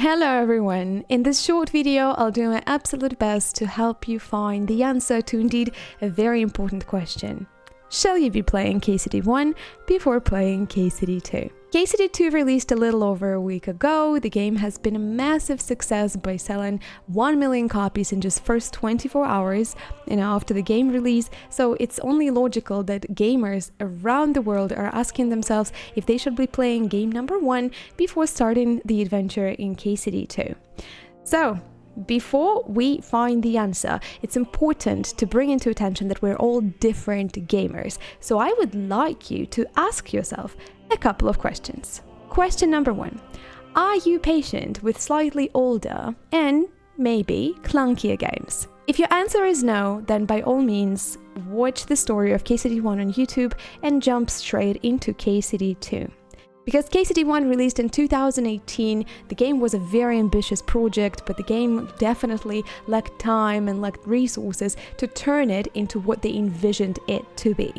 Hello everyone! In this short video, I'll do my absolute best to help you find the answer to indeed a very important question. Shall you be playing KCD1 before playing KCD2? KCD2 released a little over a week ago. The game has been a massive success by selling 1 million copies in just first 24 hours after the game release, so it's only logical that gamers around the world are asking themselves if they should be playing game number 1 before starting the adventure in KCD2. So, before we find the answer, it's important to bring into attention that we're all different gamers. So I would like you to ask yourself a couple of questions. Question number 1. Are you patient with slightly older and maybe clunkier games? If your answer is no, then by all means, watch the story of KCD1 on YouTube and jump straight into KCD2. Because KCD1 released in 2018, the game was a very ambitious project, but the game definitely lacked time and lacked resources to turn it into what they envisioned it to be.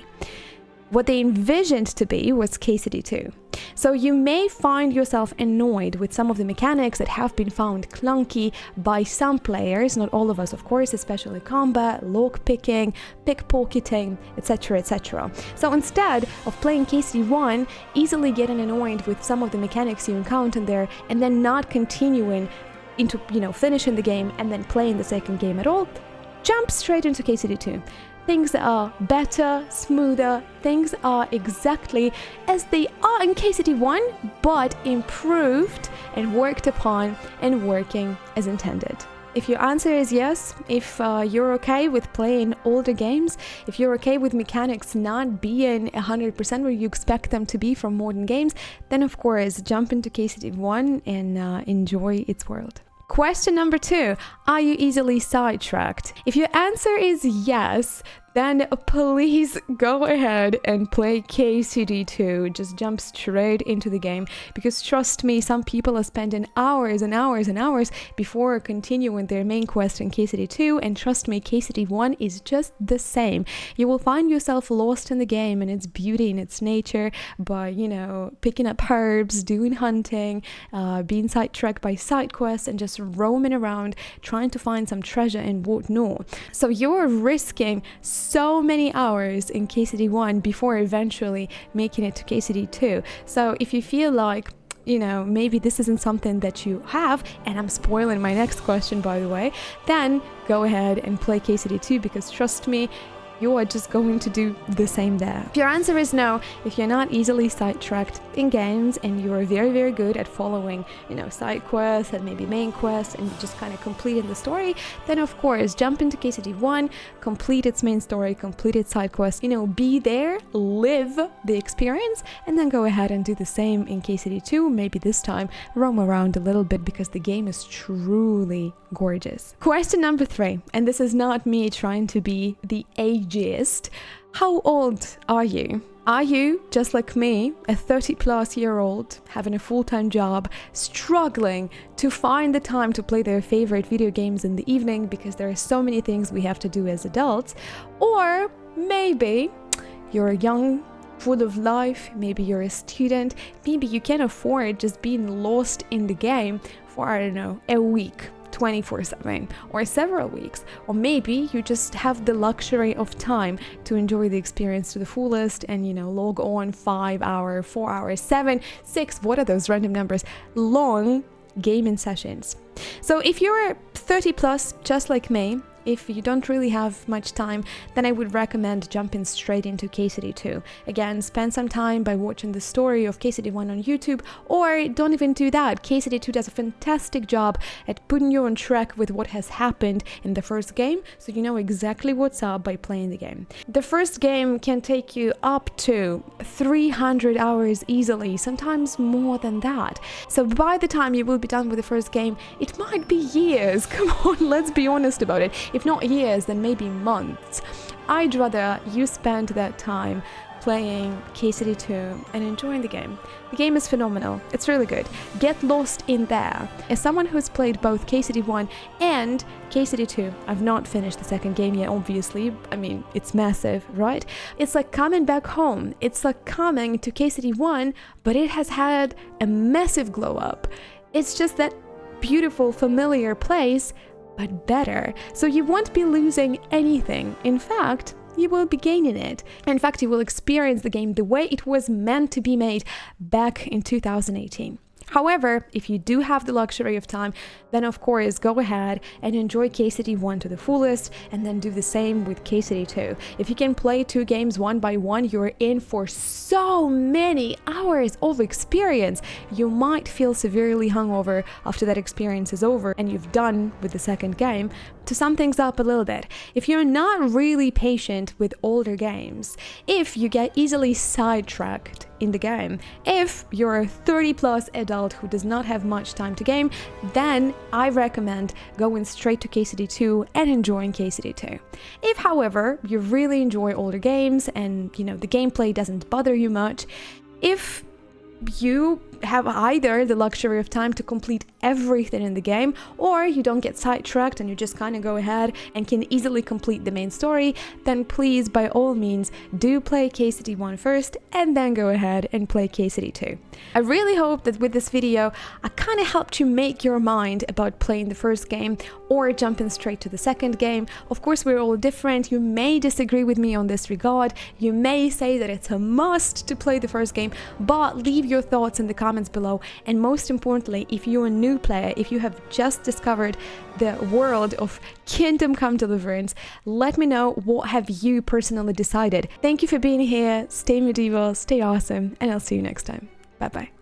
What they envisioned to be was KCD2. So you may find yourself annoyed with some of the mechanics that have been found clunky by some players, not all of us of course, especially combat, lockpicking, pickpocketing, etc, etc. So instead of playing KCD1, easily getting annoyed with some of the mechanics you encounter there and then not continuing into, finishing the game and then playing the second game at all, jump straight into KCD2. Things are better, smoother, things are exactly as they are in KCD1, but improved and worked upon and working as intended. If your answer is yes, if you're okay with playing older games, if you're okay with mechanics not being 100% where you expect them to be from modern games, then of course jump into KCD1 and enjoy its world. Question number 2, are you easily sidetracked? If your answer is yes, then please go ahead and play KCD2. Just jump straight into the game, because trust me, some people are spending hours and hours and hours before continuing their main quest in KCD2, and trust me, KCD1 is just the same. You will find yourself lost in the game and its beauty and its nature by, picking up herbs, doing hunting, being sidetracked by side quests, and just roaming around trying to find some treasure and whatnot. So you're risking so many hours in KCD1 before eventually making it to KCD2. So if you feel like maybe this isn't something that you have, and I'm spoiling my next question by the way, then go ahead and play KCD2, because trust me, you are just going to do the same there. If your answer is no, if you're not easily sidetracked in games and you're very, very good at following, side quests and maybe main quests and just kind of completing the story, then of course jump into KCD1, complete its main story, complete its side quests, be there, live the experience, and then go ahead and do the same in KCD2. Maybe this time roam around a little bit, because the game is truly gorgeous. Question number 3, and this is not me trying to be the ageist. How old are you? Are you, just like me, a 30-plus-year-old having a full-time job, struggling to find the time to play their favorite video games in the evening because there are so many things we have to do as adults? Or maybe you're young, full of life, maybe you're a student, maybe you can't afford just being lost in the game for, a week, 24/7 or several weeks, or maybe you just have the luxury of time to enjoy the experience to the fullest and log on 5 hour, 4 hours, 7, 6, what are those random numbers, long gaming sessions. So if you're 30 plus, just like me, if you don't really have much time, then I would recommend jumping straight into KCD2. Again, spend some time by watching the story of KCD1 on YouTube, or don't even do that. KCD2 does a fantastic job at putting you on track with what has happened in the first game, so you know exactly what's up by playing the game. The first game can take you up to 300 hours easily, sometimes more than that. So by the time you will be done with the first game, it might be years. Come on, let's be honest about it. If not years, then maybe months. I'd rather you spend that time playing KCD2 and enjoying the game. The game is phenomenal. It's really good. Get lost in there. As someone who's played both KCD1 and KCD2, I've not finished the second game yet, obviously. I mean, it's massive, right? It's like coming back home. It's like coming to KCD1, but it has had a massive glow up. It's just that beautiful, familiar place, but better. So you won't be losing anything. In fact, you will be gaining it. In fact, you will experience the game the way it was meant to be made back in 2018. However, if you do have the luxury of time, then of course go ahead and enjoy KCD1 to the fullest, and then do the same with KCD2. If you can play 2 games one by one, you're in for so many hours of experience. You might feel severely hungover after that experience is over and you've done with the second game. To sum things up a little bit, if you're not really patient with older games, if you get easily sidetracked in the game, if you're a 30+ adult who does not have much time to game, then I recommend going straight to KCD2 and enjoying KCD2. If, however, you really enjoy older games and the gameplay doesn't bother you much, if you have either the luxury of time to complete everything in the game, or you don't get sidetracked and you just kind of go ahead and can easily complete the main story, then please, by all means, do play KCD1 first and then go ahead and play KCD2. I really hope that with this video I kind of helped you make your mind about playing the first game or jumping straight to the second game. Of course, we're all different. You may disagree with me on this regard. You may say that it's a must to play the first game, but leave your thoughts in the comments below. And most importantly, if you're a new player, if you have just discovered the world of Kingdom Come Deliverance, let me know, what have you personally decided. Thank you for being here. Stay medieval, stay awesome, and I'll see you next time. Bye bye.